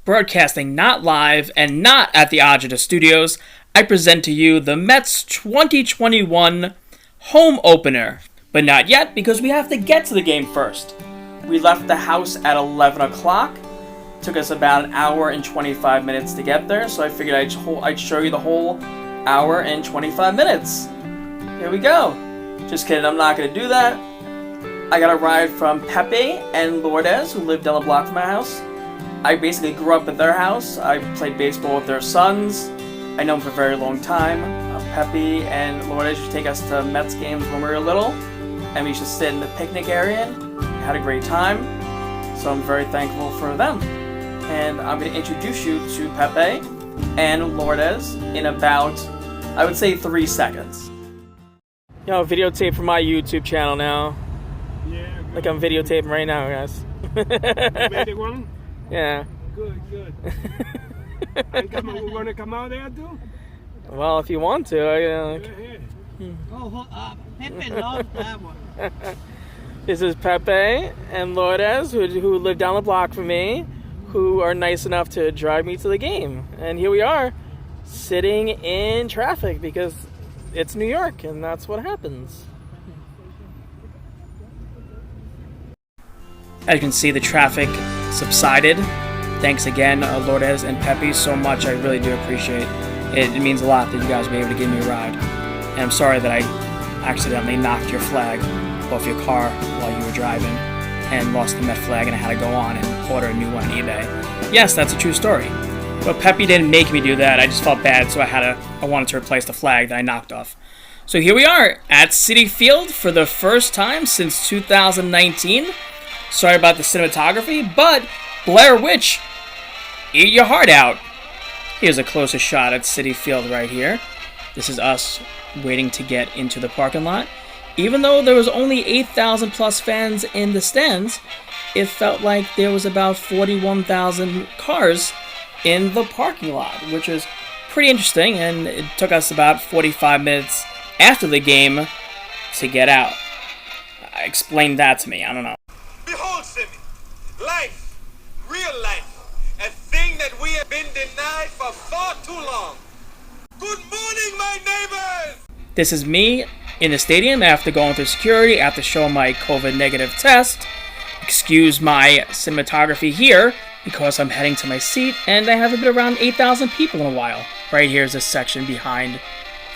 Broadcasting not live and not at the Agita Studios, I present to you the Mets 2021 home opener. But not yet, because we have to get to the game first. We left the house at 11 o'clock. Took us about an hour and 25 minutes to get there, so I figured I'd show you the whole hour and 25 minutes. Here we go. Just kidding, I'm not going to do that. I got a ride from Pepe and Lourdes, who live down the block from my house. I basically grew up at their house. I played baseball with their sons. I know them for a very long time. Pepe and Lourdes used to take us to Mets games when we were little, and we used to sit in the picnic area and had a great time. So I'm very thankful for them. And I'm going to introduce you to Pepe and Lourdes in about, I would say, 3 seconds. Yo, videotape for my YouTube channel now. Yeah. Good. Like I'm videotaping right now, guys. Made it one? Yeah. Good. And we're going to come out there too? Well, if you want to. Pepe loves that one. This is Pepe and Lourdes, who live down the block from me, who are nice enough to drive me to the game. And here we are, sitting in traffic because it's New York, and that's what happens. As you can see, the traffic subsided. Thanks again, Lourdes and Pepe, so much. I really do appreciate it. It means a lot that you guys were able to give me a ride. And I'm sorry that I accidentally knocked your flag off your car while you were driving and lost the Met flag, and I had to go on and order a new one on eBay. Yes, that's a true story. But Pepe didn't make me do that. I just felt bad, so I wanted to replace the flag that I knocked off. So here we are at Citifield for the first time since 2019. Sorry about the cinematography, but Blair Witch, eat your heart out. Here's a closer shot at Citifield right here. This is us waiting to get into the parking lot. Even though there was only 8,000 plus fans in the stands, it felt like there was about 41,000 cars in the parking lot, which was pretty interesting, and it took us about 45 minutes after the game to get out. Explain that to me, I don't know. Behold, Simi, life, real life, a thing that we have been denied for far too long. Good morning, my neighbors! This is me in the stadium after going through security, after showing my COVID negative test. Excuse my cinematography here, because I'm heading to my seat, and I haven't been around 8,000 people in a while. Right here is this section behind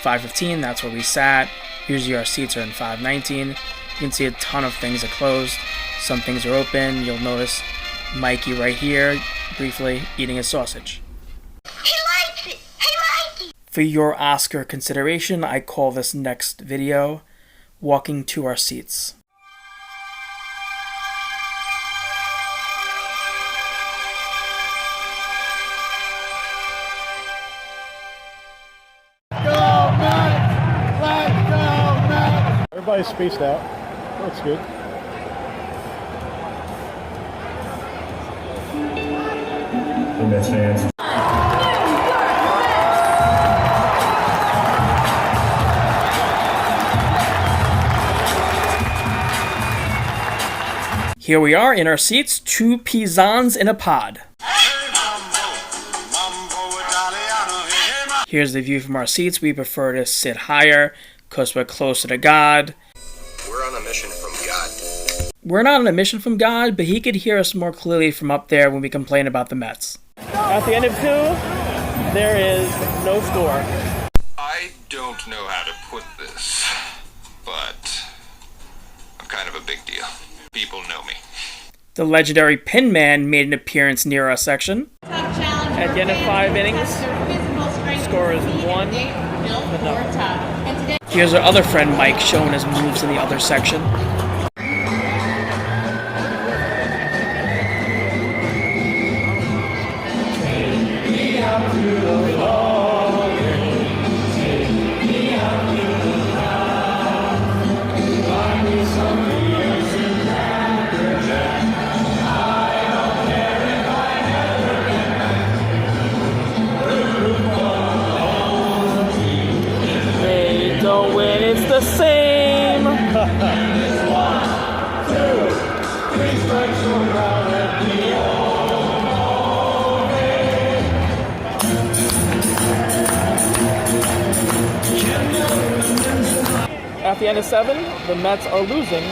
515, that's where we sat. Usually our seats are in 519. You can see a ton of things are closed. Some things are open. You'll notice Mikey right here, briefly eating a sausage. He likes it. For your Oscar consideration, I call this next video Walking to Our Seats. Go Mets! Let's go Mets! Everybody's spaced out. That's good. The Mets fans. Here we are in our seats, 2 pizzans in a pod. Here's the view from our seats. We prefer to sit higher because we're closer to God. We're on a mission from God. We're not on a mission from God, but he could hear us more clearly from up there when we complain about the Mets. At the end of 2, there is no score. I don't know how to put this, but I'm kind of a big deal. People know me. The legendary Pin Man made an appearance near our section. At the end of 5 innings, score is 1-0. Here's our other friend Mike showing his moves in the other section. They don't win, it's the same. at the end of 7, the Mets are losing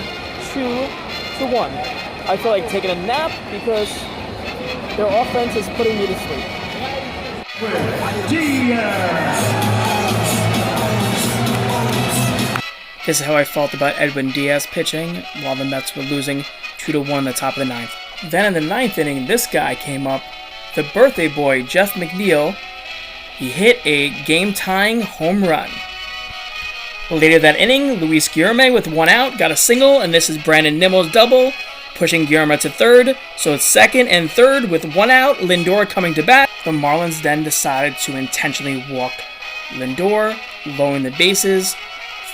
2-1. I feel like taking a nap because their offense is putting me to sleep. This is how I felt about Edwin Diaz pitching while the Mets were losing 2-1 in the top of the 9th. Then in the 9th inning, this guy came up, the birthday boy, Jeff McNeil. He hit a game-tying home run. Later that inning, Luis Guillorme with 1 out got a single, and this is Brandon Nimmo's double, pushing Guillorme to third. So it's second and third with 1 out, Lindor coming to bat. The Marlins then decided to intentionally walk Lindor, lowering the bases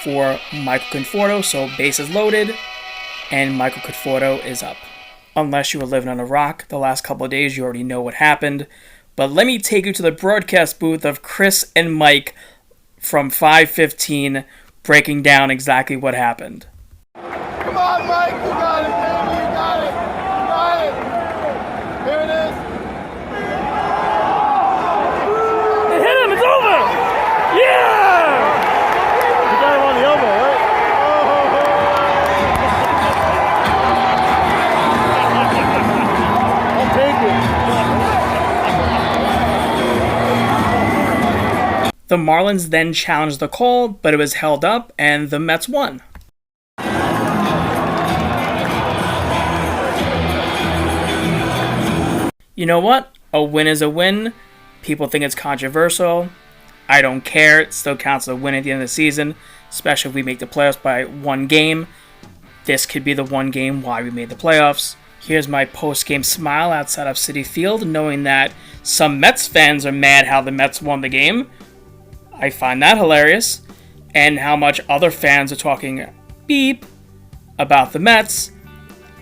for Michael Conforto, so bases loaded, and Michael Conforto is up. Unless you were living on a rock the last couple of days, you already know what happened. But let me take you to the broadcast booth of Chris and Mike from 5:15, breaking down exactly what happened. Come on, Mike. You got it, baby. You got it. You got it. Here it is. They hit him. It's over. Yeah! You got him on the elbow, right? I'll take it. The Marlins then challenged the call, but it was held up, and the Mets won. You know what? A win is a win. People think it's controversial. I don't care. It still counts as a win at the end of the season, especially if we make the playoffs by 1 game. This could be the 1 game why we made the playoffs. Here's my post-game smile outside of Citifield, knowing that some Mets fans are mad how the Mets won the game. I find that hilarious. And how much other fans are talking beep about the Mets.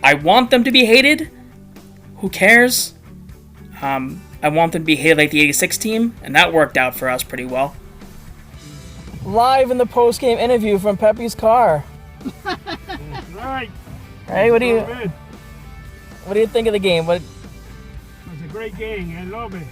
I want them to be hated. Who cares? I want them to be hated like the 86 team, and that worked out for us pretty well. Live in the post-game interview from Pepe's car. Right. Hey, what do you think of the game? It was a great game. I love it.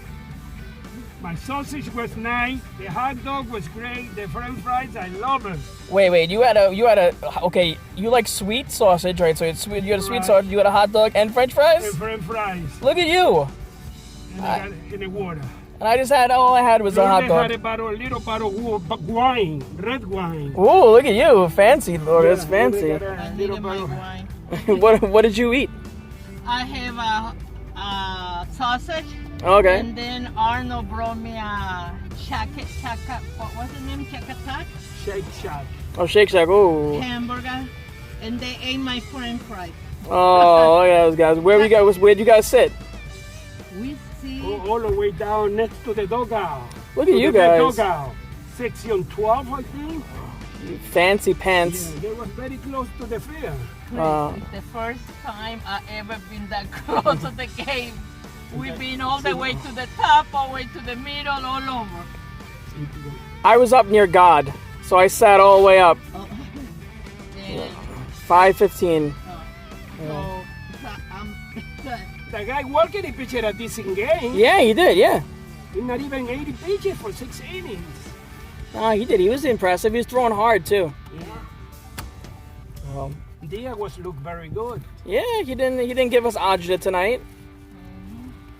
My sausage was nice. The hot dog was great. The French fries, I love it. Wait, you had a okay, you like sweet sausage, right? So it's sweet, you had a sweet sausage, you had a hot dog and French fries? And French fries. Look at you. And I got in the water. And I just had, all I had was a hot dog. I had a little bottle of wine, red wine. Ooh, look at you. Fancy, Lord. It's fancy. I needed my wine. What did you eat? I have a sausage. Okay. And then Arnold brought me a what was the name? Chakatak? Shake Shack. Oh, Shake Shack. Ooh. Hamburger. And they ate my French fries. Oh, look at those guys. Where'd you guys sit? We see. All the way down next to the dugout. Look at you guys. Dugout. Section 12, I think. Fancy pants. Yeah, they were very close to the field. It's the first time I ever been that close to the game. We've been all the way to the top, all the way to the middle, all over. I was up near God, so I sat all the way up. 5:15. So, The guy working, he pitched a decent game. Yeah, he did. Yeah. He's not even 80 pitches for 6 innings. No, he did. He was impressive. He was throwing hard too. Yeah. Diaz looked very good. Yeah, he didn't give us agita tonight.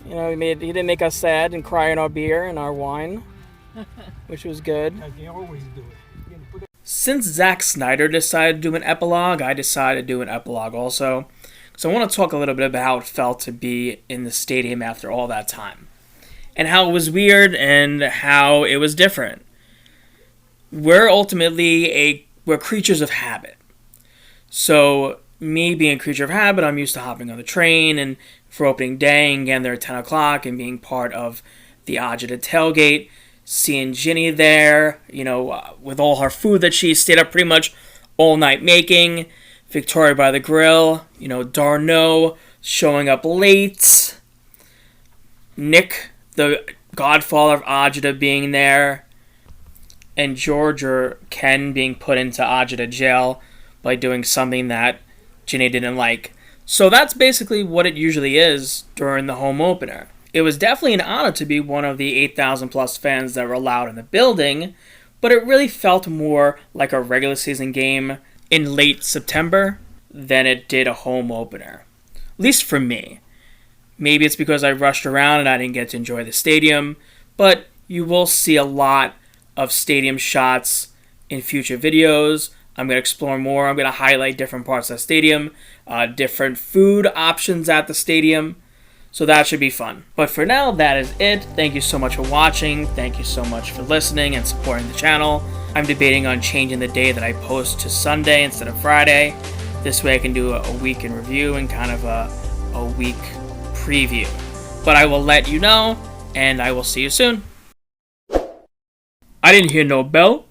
You know, he didn't make us sad and cry in our beer and our wine, which was good. Like he always do. Since Zack Snyder decided to do an epilogue, I decided to do an epilogue also. So I want to talk a little bit about how it felt to be in the stadium after all that time. And how it was weird and how it was different. We're creatures of habit. So me being a creature of habit, I'm used to hopping on the train and for opening day and getting there at 10 o'clock and being part of the Agita tailgate, seeing Ginny there, with all her food that she stayed up pretty much all night making, Victoria by the grill, Darno showing up late, Nick, the godfather of Agita, being there, and George or Ken being put into Agita jail by doing something that Ginny didn't like. So that's basically what it usually is during the home opener. It was definitely an honor to be one of the 8,000 plus fans that were allowed in the building, but it really felt more like a regular season game in late September than it did a home opener. At least for me. Maybe it's because I rushed around and I didn't get to enjoy the stadium, but you will see a lot of stadium shots in future videos. I'm going to explore more. I'm going to highlight different parts of the stadium, different food options at the stadium. So that should be fun. But for now, that is it. Thank you so much for watching. Thank you so much for listening and supporting the channel. I'm debating on changing the day that I post to Sunday instead of Friday. This way I can do a week in review and kind of a week preview. But I will let you know, and I will see you soon. I didn't hear no bell.